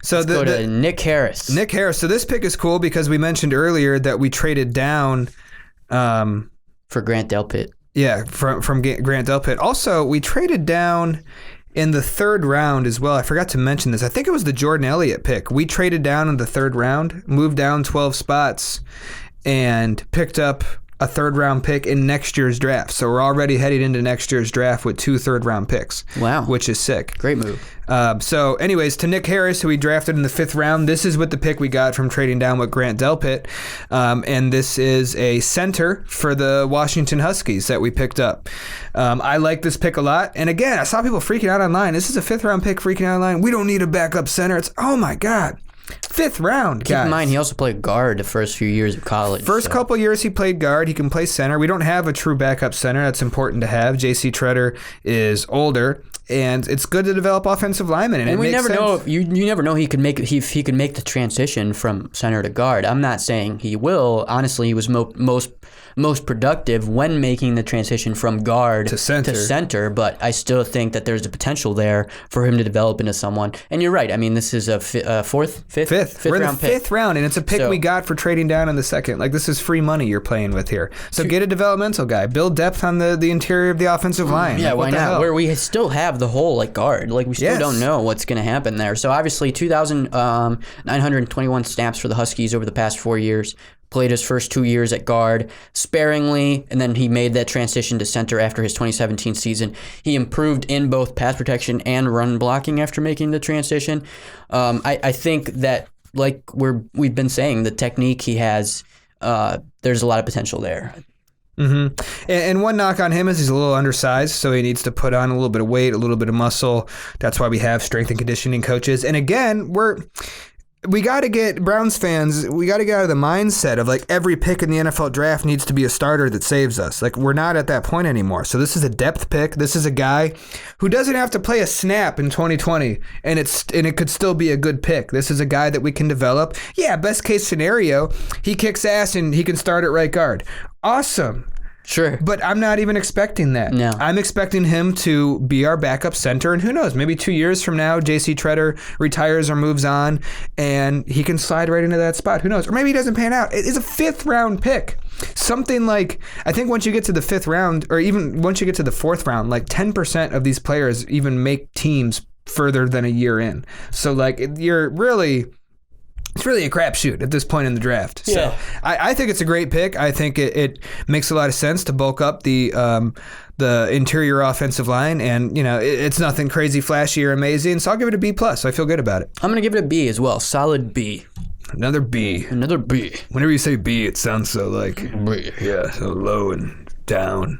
So Let's go to Nick Harris. Nick Harris. So this pick is cool because we mentioned earlier that we traded down for Grant Delpit. Yeah, from Grant Delpit. Also, we traded down in the third round as well. I forgot to mention this. I think it was the Jordan Elliott pick. We traded down in the third round, moved down 12 spots, and picked up a third-round pick in next year's draft. So we're already headed into next year's draft with 2 third-round picks. Wow. Which is sick. Great move. So anyways, to Nick Harris, who we drafted in the 5th round, this is what the pick we got from trading down with Grant Delpit. And this is a center for the Washington Huskies that we picked up. I like this pick a lot. And again, I saw people freaking out online. This is a 5th-round pick freaking out online. We don't need a backup center. It's, oh, my God. 5th round, guys. Keep in mind, he also played guard the first few years of college. First couple years he played guard. He can play center. We don't have a true backup center. That's important to have. J.C. Tretter is older, and it's good to develop offensive linemen. And we never know if you never know he could make if he could make the transition from center to guard. I'm not saying he will. Honestly, he was most productive when making the transition from guard to center. But I still think that there's the potential there for him to develop into someone. And you're right. I mean, this is a fifth We're in the round pick. 5th round, and it's a pick we got for trading down in the 2nd. Like, this is free money you're playing with here. So get a developmental guy. Build depth on the interior of the offensive line. Yeah, why not? Where we still have the hole like guard. Like, we still don't know what's going to happen there. So obviously 2,921 snaps for the Huskies over the past 4 years. Played his first 2 years at guard sparingly, and then he made that transition to center after his 2017 season. He improved in both pass protection and run blocking after making the transition. I think that, like we've been saying, the technique he has, there's a lot of potential there. Mm-hmm. And one knock on him is he's a little undersized, so he needs to put on a little bit of weight, a little bit of muscle. That's why we have strength and conditioning coaches. And again, we got to get Browns fans, we got to get out of the mindset of like every pick in the NFL draft needs to be a starter that saves us. Like, we're not at that point anymore. So this is a depth pick. This is a guy who doesn't have to play a snap in 2020 and it could still be a good pick. This is a guy that we can develop. Yeah, best case scenario, he kicks ass and he can start at right guard. Awesome. Sure. But I'm not even expecting that. No. I'm expecting him to be our backup center, and who knows, maybe 2 years from now, J.C. Tretter retires or moves on, and he can slide right into that spot. Who knows? Or maybe he doesn't pan out. It's a 5th round pick. Something like, I think once you get to the 5th round, or even once you get to the 4th round, like 10% of these players even make teams further than a year in. So, like, it's really a crapshoot at this point in the draft. Yeah. So I think it's a great pick. I think it makes a lot of sense to bulk up the interior offensive line, and it's nothing crazy, flashy, or amazing. So I'll give it a B+. I feel good about it. I'm gonna give it a B as well. Solid B. Another B. Another B. Whenever you say B, it sounds so like B. Yeah, so low and down.